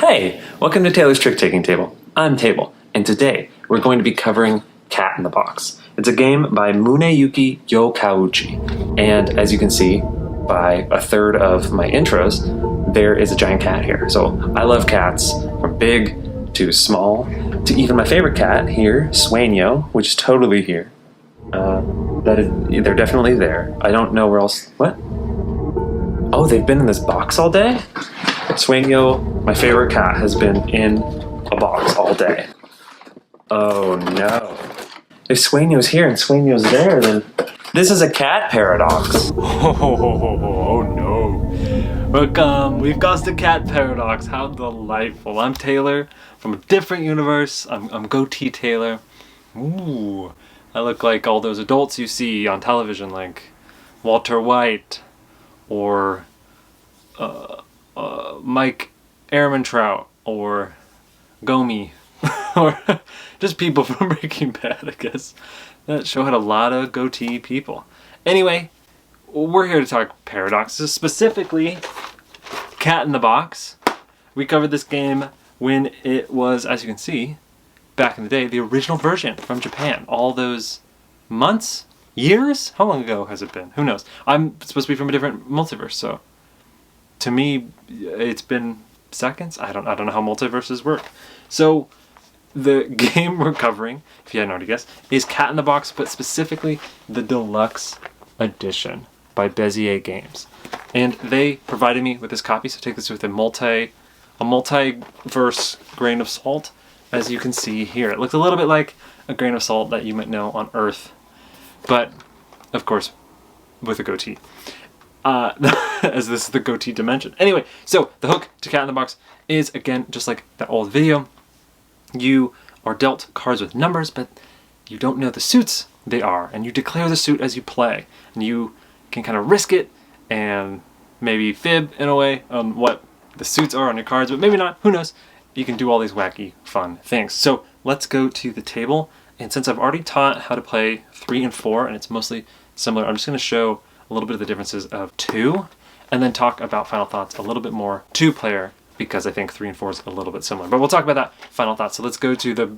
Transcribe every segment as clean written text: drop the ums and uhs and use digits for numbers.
Hey, welcome to Taylor's Trick-Taking Table. I'm Table, and today we're going to be covering Cat in the Box. It's a game by Muneyuki Yokauchi, and as you can see by a third of my intros, there is a giant cat here. So I love cats, from big to small, to even my favorite cat here, Sueño, which is totally here. They're definitely there. I don't know where else. What? Oh, they've been in this box all day? Sueño, my favorite cat, has been in a box all day. Oh no. If Sueño's here and Sueño's there, then this is a cat paradox. Oh no. Welcome. We've got the cat paradox. How delightful. I'm Taylor from a different universe. I'm Goatee Taylor. Ooh. I look like all those adults you see on television, like Walter White or Mike Ehrmantraut or Gomi or just people from Breaking Bad, I guess. That show had a lot of goatee people. Anyway, we're here to talk paradoxes, specifically Cat in the Box. We covered this game when it was, as you can see, back in the day, the original version from Japan. All those months? Years? How long ago has it been? Who knows? I'm supposed to be from a different multiverse, so to me, it's been seconds. I don't know how multiverses work. So the game we're covering, if you hadn't already guessed, is Cat in the Box, but specifically the Deluxe Edition by Bezier Games. And they provided me with this copy, so take this with a multiverse grain of salt, as you can see here. It looks a little bit like a grain of salt that you might know on Earth, but of course with a goatee. As this is the goatee dimension. Anyway, so the hook to Cat in the Box is, again, just like that old video. You are dealt cards with numbers, but you don't know the suits they are, and you declare the suit as you play. And you can kind of risk it and maybe fib in a way on what the suits are on your cards, but maybe not. Who knows? You can do all these wacky, fun things. So let's go to the table. And since I've already taught how to play 3 and 4, and it's mostly similar, I'm just going to show a little bit of the differences of 2, and then talk about final thoughts a little bit more 2-player, because I think 3 and 4 is a little bit similar. But we'll talk about that final thoughts. So let's go to the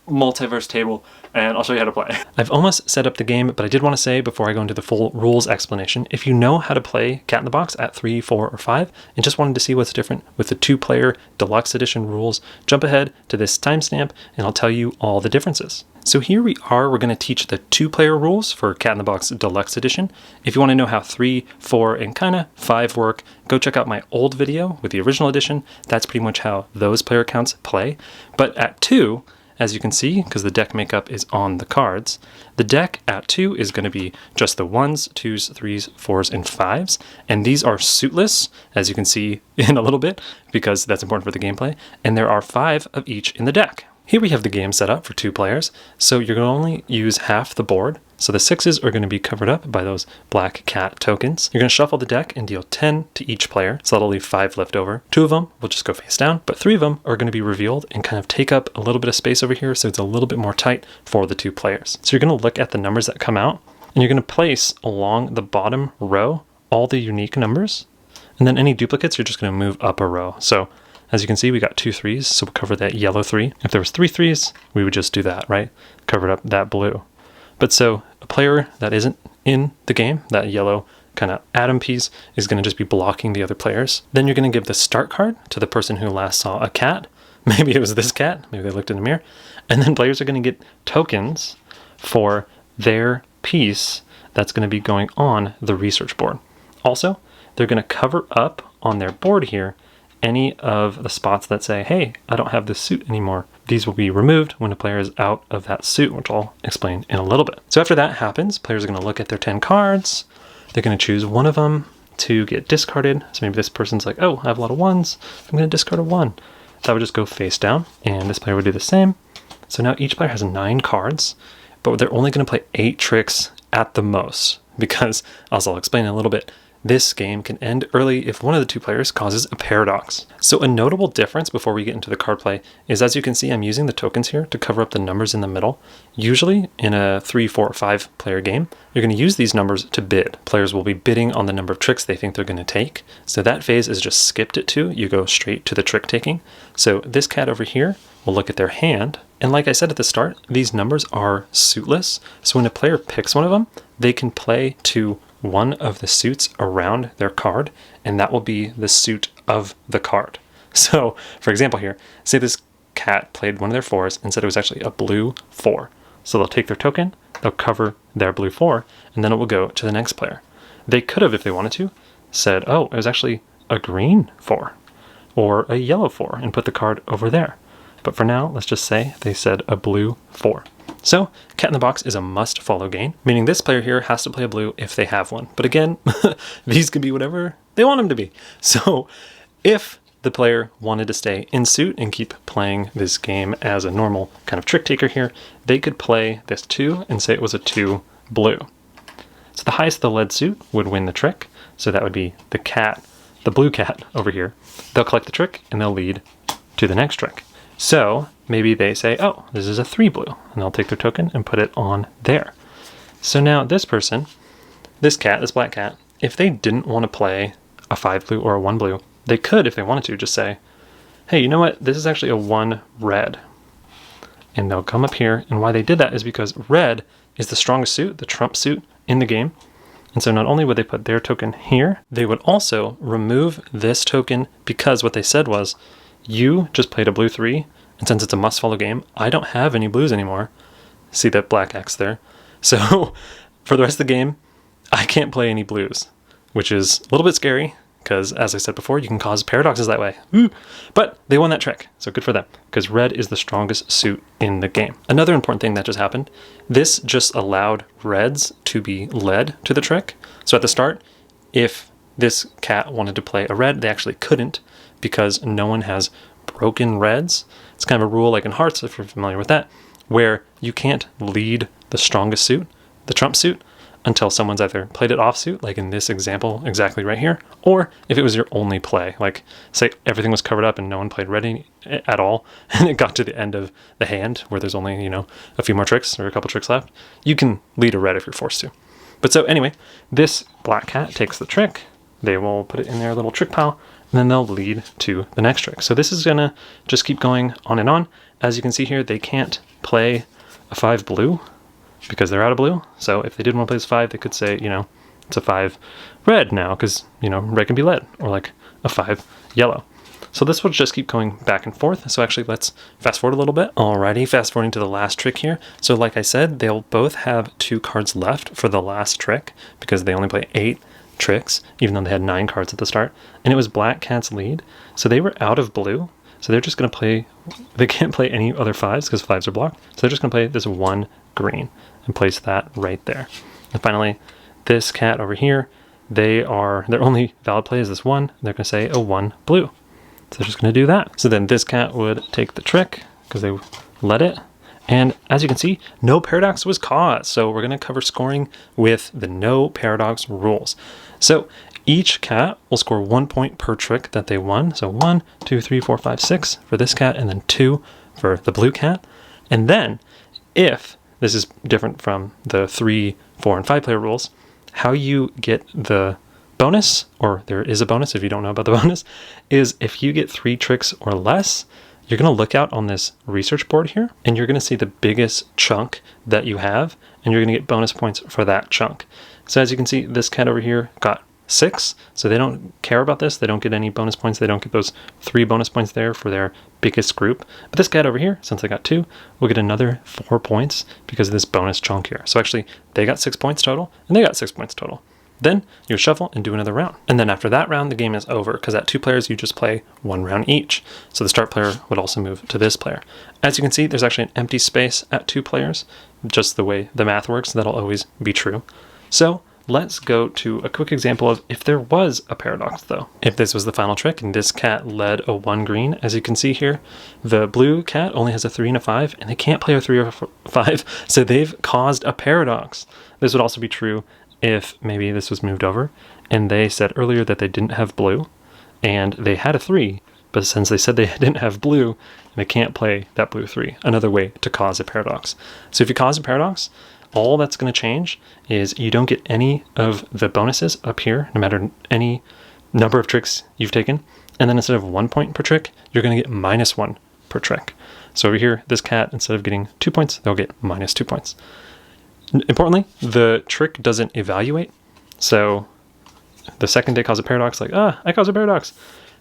multiverse table, and I'll show you how to play. I've almost set up the game, but I did want to say before I go into the full rules explanation, if you know how to play Cat in the Box at 3, 4, or 5, and just wanted to see what's different with the 2-player Deluxe Edition rules, jump ahead to this timestamp, and I'll tell you all the differences. So here we are, we're going to teach the 2-player rules for Cat in the Box Deluxe Edition. If you want to know how 3, 4, and kind of 5 work, go check out my old video with the original edition. That's pretty much how those player counts play. But at 2, as you can see, because the deck makeup is on the cards, the deck at 2 is going to be just the 1s, 2s, 3s, 4s, and 5s. And these are suitless, as you can see in a little bit, because that's important for the gameplay. And there are 5 of each in the deck. Here we have the game set up for 2 players, so you're going to only use half the board. So the 6s are going to be covered up by those black cat tokens. You're going to shuffle the deck and deal 10 to each player, so that'll leave 5 left over. 2 of them will just go face down, but 3 of them are going to be revealed and kind of take up a little bit of space over here, so it's a little bit more tight for the 2 players. So you're going to look at the numbers that come out, and you're going to place along the bottom row all the unique numbers, and then any duplicates, you're just going to move up a row. So as you can see, we got 2 3s, so we'll cover that yellow 3. If there was 3 3s, we would just do that, right? Covered up that blue. But so a player that isn't in the game, that yellow kind of atom piece, is going to just be blocking the other players. Then you're going to give the start card to the person who last saw a cat. Maybe it was this cat. Maybe they looked in the mirror. And then players are going to get tokens for their piece that's going to be going on the research board. Also, they're going to cover up on their board here any of the spots that say, hey, I don't have this suit anymore. These will be removed when a player is out of that suit, which I'll explain in a little bit. So after that happens, players are going to look at their 10 cards. They're going to choose one of them to get discarded. So maybe this person's like, oh, I have a lot of 1s. I'm going to discard a 1. That would just go face down, and this player would do the same. So now each player has 9 cards, but they're only going to play 8 tricks at the most, because, as I'll explain in a little bit, this game can end early if one of the two players causes a paradox. So a notable difference before we get into the card play is, as you can see, I'm using the tokens here to cover up the numbers in the middle. Usually in a 3, 4, or 5 player game, you're going to use these numbers to bid. Players will be bidding on the number of tricks they think they're going to take. So that phase is just skipped at 2. You go straight to the trick taking. So this cat over here will look at their hand. And like I said at the start, these numbers are suitless. So when a player picks one of them, they can play to one of the suits around their card, and that will be the suit of the card. So, for example here, say this cat played one of their 4s and said it was actually a blue 4. So they'll take their token, they'll cover their blue 4, and then it will go to the next player. They could have, if they wanted to, said, oh, it was actually a green 4 or a yellow 4 and put the card over there. But for now, let's just say they said a blue 4. So, Cat in the Box is a must-follow game, meaning this player here has to play a blue if they have one. But again, these can be whatever they want them to be. So, if the player wanted to stay in suit and keep playing this game as a normal kind of trick taker here, they could play this 2 and say it was a 2 blue. So the highest of the lead suit would win the trick. So that would be the cat, the blue cat over here. They'll collect the trick and they'll lead to the next trick. So maybe they say, oh, this is a 3 blue, and they'll take their token and put it on there. So now this person, this cat, this black cat, if they didn't want to play a 5 blue or a 1 blue, they could, if they wanted to, just say, hey, you know what, this is actually a 1 red. And they'll come up here, and why they did that is because red is the strongest suit, the trump suit in the game. And so not only would they put their token here, they would also remove this token, because what they said was, you just played a blue 3, and since it's a must-follow game, I don't have any blues anymore. See that black X there? So for the rest of the game, I can't play any blues, which is a little bit scary, because as I said before, you can cause paradoxes that way. Woo! But they won that trick, so good for them, because red is the strongest suit in the game. Another important thing that just happened, this just allowed reds to be led to the trick. So at the start, if this cat wanted to play a red, they actually couldn't, because no one has broken reds. It's kind of a rule like in hearts, if you're familiar with that, where you can't lead the strongest suit, the trump suit, until someone's either played it offsuit, like in this example exactly right here, or if it was your only play, like say everything was covered up and no one played red at all, and it got to the end of the hand where there's only, you know, a few more tricks or a couple tricks left, you can lead a red if you're forced to. But so anyway, this black cat takes the trick, they will put it in their little trick pile, and then they'll lead to the next trick. So this is gonna just keep going on and on. As you can see here, they can't play a 5 blue because they're out of blue. So if they did want to play this 5, they could say, you know, it's a 5 red now, because, you know, red can be lead, or like a 5 yellow. So this will just keep going back and forth. So actually, let's fast forward a little bit. Alrighty, fast forwarding to the last trick here. So like I said, they'll both have 2 cards left for the last trick, because they only play 8 tricks, even though they had 9 cards at the start, and it was black cat's lead, so they were out of blue, so they're just going to play, they can't play any other 5s because 5s are blocked, so they're just going to play this 1 green and place that right there. And finally, this cat over here, their only valid play is this 1, they're going to say a 1 blue, so they're just going to do that. So then this cat would take the trick because they let it. And as you can see, no paradox was caused. So we're going to cover scoring with the no paradox rules. So each cat will score 1 point per trick that they won. So 1, 2, 3, 4, 5, 6 for this cat, and then 2 for the blue cat. And then if this is different from the 3, 4, and 5 player rules, how you get the bonus, or there is a bonus if you don't know about the bonus, is if you get 3 tricks or less, you're going to look out on this research board here, and you're going to see the biggest chunk that you have, and you're going to get bonus points for that chunk. So as you can see, this cat over here got 6, so they don't care about this. They don't get any bonus points. They don't get those 3 bonus points there for their biggest group. But this cat over here, since they got 2, will get another 4 points because of this bonus chunk here. So actually, they got 6 points total, and they got 6 points total. Then you shuffle and do another round. And then after that round, the game is over, because at 2 players, you just play 1 round each. So the start player would also move to this player. As you can see, there's actually an empty space at 2 players, just the way the math works. That'll always be true. So let's go to a quick example of if there was a paradox, though. If this was the final trick and this cat led a 1 green, as you can see here, the blue cat only has a 3 and a 5, and they can't play a 3 or 5, so they've caused a paradox. This would also be true if maybe this was moved over and they said earlier that they didn't have blue and they had a 3, but since they said they didn't have blue, they can't play that blue 3. Another way to cause a paradox. So if you cause a paradox, all that's going to change is you don't get any of the bonuses up here, no matter any number of tricks you've taken. And then instead of 1 point per trick, you're going to get -1 per trick. So over here, this cat, instead of getting 2 points, they'll get -2 points. Importantly, the trick doesn't evaluate. So the second they cause a paradox, like, I caused a paradox.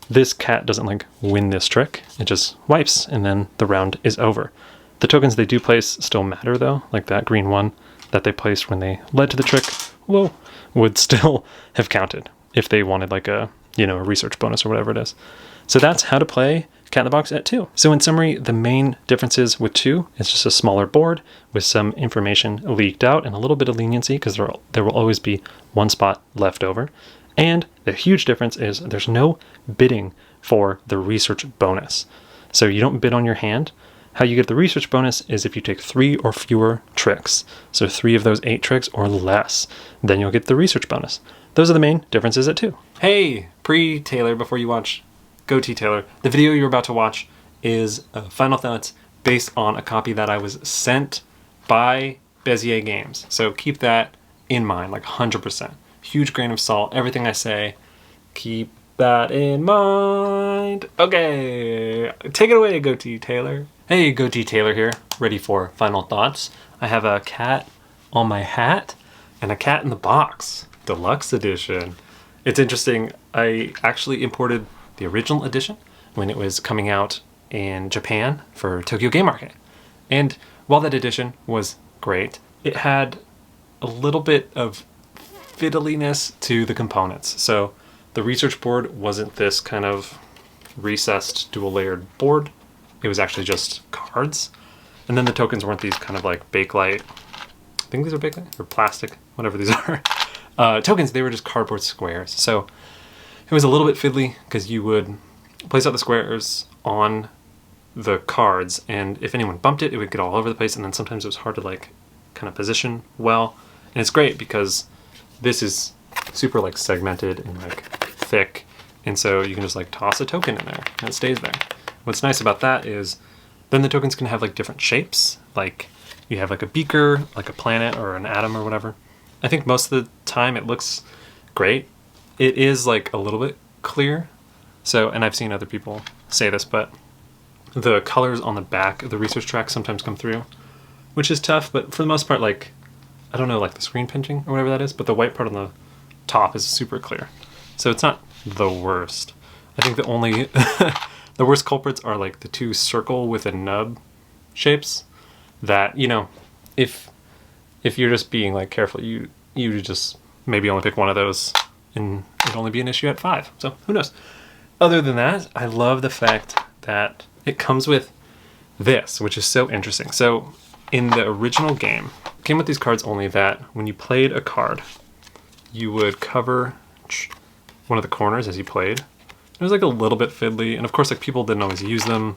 This cat doesn't like win this trick. It just wipes and then the round is over. The tokens they do place still matter though, like that green one that they placed when they led to the trick, would still have counted if they wanted like a research bonus or whatever it is. So that's how to play Cat in the Box at 2. So in summary, the main differences with 2 is just a smaller board with some information leaked out and a little bit of leniency because there will always be one spot left over. And the huge difference is there's no bidding for the research bonus. So you don't bid on your hand. How you get the research bonus is if you take 3 or fewer tricks. So 3 of those 8 tricks or less, then you'll get the research bonus. Those are the main differences at 2. Hey, pre-Taylor, before you watch Goatee Taylor, the video you're about to watch is Final Thoughts based on a copy that I was sent by Bezier Games. So keep that in mind, like 100%. Huge grain of salt, everything I say, keep that in mind. Okay, take it away, Goatee Taylor. Hey, Goatee Taylor here, ready for Final Thoughts. I have a cat on my hat and a cat in the box, Deluxe edition. It's interesting, I actually imported the original edition when it was coming out in Japan for Tokyo Game Market. And while that edition was great, it had a little bit of fiddliness to the components. So the research board wasn't this kind of recessed dual layered board. It was actually just cards. And then the tokens weren't these kind of like Bakelite, I think these are Bakelite or plastic, whatever these are. Tokens, they were just cardboard squares. So it was a little bit fiddly because you would place out the squares on the cards, and if anyone bumped it, it would get all over the place, and then sometimes it was hard to like kind of position well. And it's great because this is super like segmented and like thick, and so you can just like toss a token in there and it stays there. What's nice about that is then the tokens can have like different shapes, like you have like a beaker, like a planet or an atom or whatever. I think most of the time it looks great. It is like a little bit clear. So, and I've seen other people say this, but the colors on the back of the research track sometimes come through, which is tough, but for the most part, like, I don't know, like the screen pinching or whatever that is, but the white part on the top is super clear. So it's not the worst. I think the only, the worst culprits are like the 2 circle with a nub shapes that, if you're just being like careful, you just maybe only pick one of those and it'd only be an issue at 5. So who knows? Other than that, I love the fact that it comes with this, which is so interesting. So in the original game, it came with these cards only that when you played a card, you would cover one of the corners as you played. It was like a little bit fiddly, and of course like people didn't always use them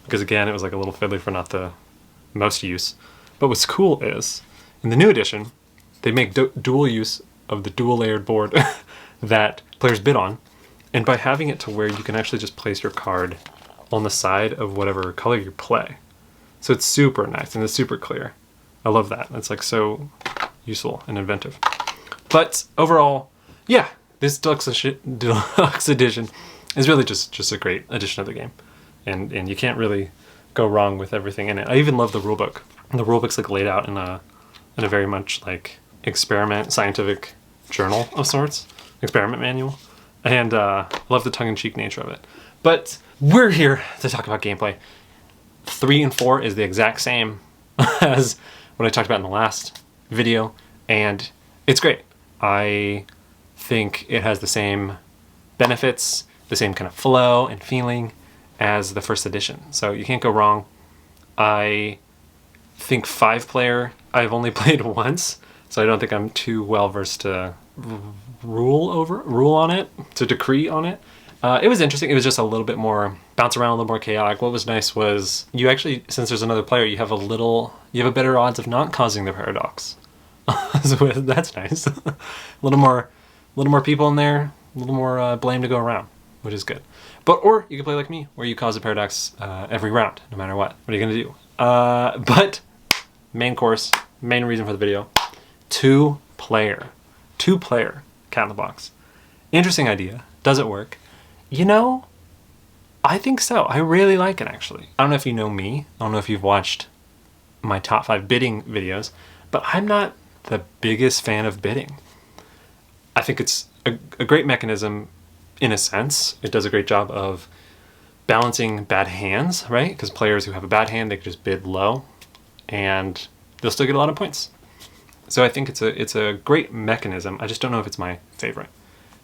because again, it was like a little fiddly for not the most use. But what's cool is, in the new edition, they make dual use of the dual layered board that players bid on. And by having it to where you can actually just place your card on the side of whatever color you play. So it's super nice and it's super clear. I love that. It's like so useful and inventive. But overall, yeah, this Deluxe edition is really just a great addition to the game. And you can't really go wrong with everything in it. I even love the rulebook. The rulebook's like laid out in a very much like scientific journal of sorts, experiment manual. And love the tongue-in-cheek nature of it. But we're here to talk about gameplay. 3 and 4 is the exact same as what I talked about in the last video, and it's great. I think it has the same benefits, the same kind of flow and feeling as the first edition. So you can't go wrong. I think 5-player I've only played once, so I don't think I'm too well versed to rule on it, to decree on it. It was interesting. It was just a little bit more bounce around, a little more chaotic. What was nice was you actually, since there's another player, you have a better odds of not causing the paradox. So that's nice. A little more people in there, a little more blame to go around, which is good. Or you can play like me, where you cause a paradox every round, no matter what. What are you gonna do? But main course, main reason for the video, two-player Cat in the Box. Interesting idea. Does it work? You know, I think so. I really like it, actually. I don't know if you know me. I don't know if you've watched my top 5 bidding videos, but I'm not the biggest fan of bidding. I think it's a great mechanism in a sense. It does a great job of balancing bad hands, right? Because players who have a bad hand, they can just bid low and they'll still get a lot of points. So I think it's a great mechanism. I just don't know if it's my favorite.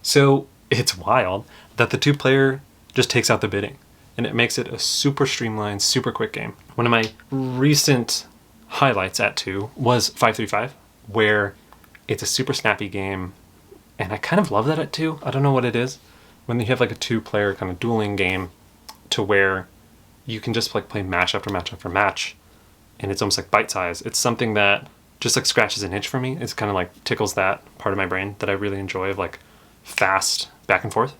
So it's wild that the two-player just takes out the bidding, and it makes it a super streamlined, super quick game. One of my recent highlights at 2 was 535, where it's a super snappy game, and I kind of love that at 2. I don't know what it is. When you have like a two-player kind of dueling game to where you can just like play match after match after match, and it's almost like bite-size. It's something that just like scratches an itch for me. It's kind of like tickles that part of my brain that I really enjoy, of like fast back and forth.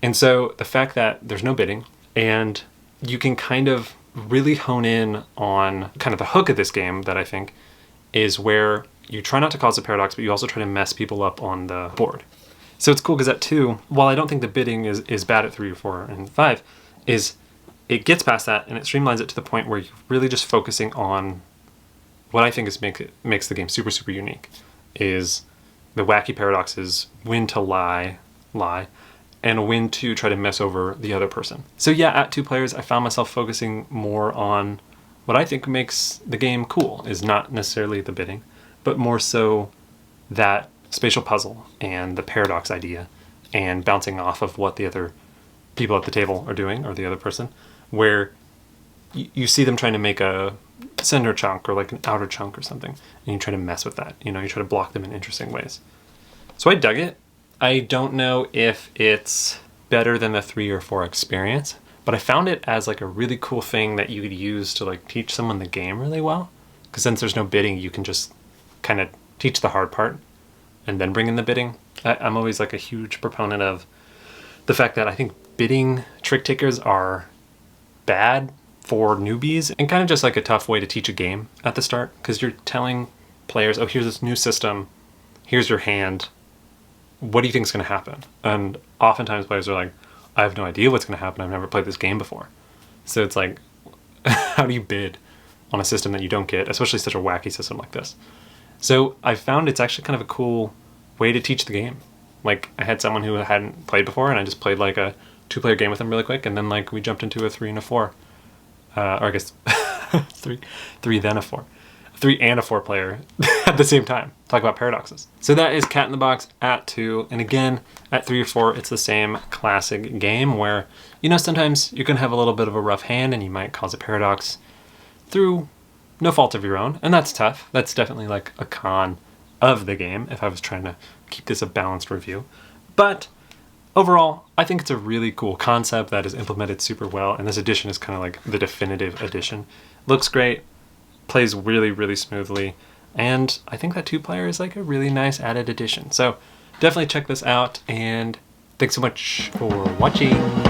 And so the fact that there's no bidding and you can kind of really hone in on kind of the hook of this game, that I think is where you try not to cause a paradox, but you also try to mess people up on the board. So it's cool because at 2, while I don't think the bidding is bad at 3 or 4 and 5, is it gets past that and it streamlines it to the point where you're really just focusing on what I think makes the game super, super unique, is the wacky paradoxes, when to lie, and when to try to mess over the other person. So yeah, at 2 players, I found myself focusing more on what I think makes the game cool, is not necessarily the bidding, but more so that spatial puzzle and the paradox idea and bouncing off of what the other people at the table are doing, or the other person, where you see them trying to make a center chunk or like an outer chunk or something, and you try to mess with that. You try to block them in interesting ways. So I dug it. I don't know if it's better than the 3 or 4 experience, but I found it as like a really cool thing that you could use to like teach someone the game really well. Because since there's no bidding, you can just kind of teach the hard part and then bring in the bidding. I'm always like a huge proponent of the fact that I think bidding trick takers are bad for newbies and kind of just like a tough way to teach a game at the start, because you're telling players, oh, here's this new system, here's your hand, what do you think is going to happen? And oftentimes players are like, I have no idea what's going to happen, I've never played this game before. So it's like, how do you bid on a system that you don't get, especially such a wacky system like this? So I found it's actually kind of a cool way to teach the game. Like, I had someone who hadn't played before, and I just played like a 2-player game with them really quick, and then like we jumped into a 3 and a 4. Or I guess 3 then a 4. 3 and a 4 player at the same time. Talk about paradoxes. So that is Cat in the Box at 2. And again, at 3 or 4, it's the same classic game where, sometimes you can have a little bit of a rough hand and you might cause a paradox through no fault of your own. And that's tough. That's definitely like a con of the game if I was trying to keep this a balanced review. But overall, I think it's a really cool concept that is implemented super well, and this edition is kind of like the definitive edition. Looks great, plays really, really smoothly, and I think that 2-player is like a really nice added addition. So definitely check this out, and thanks so much for watching.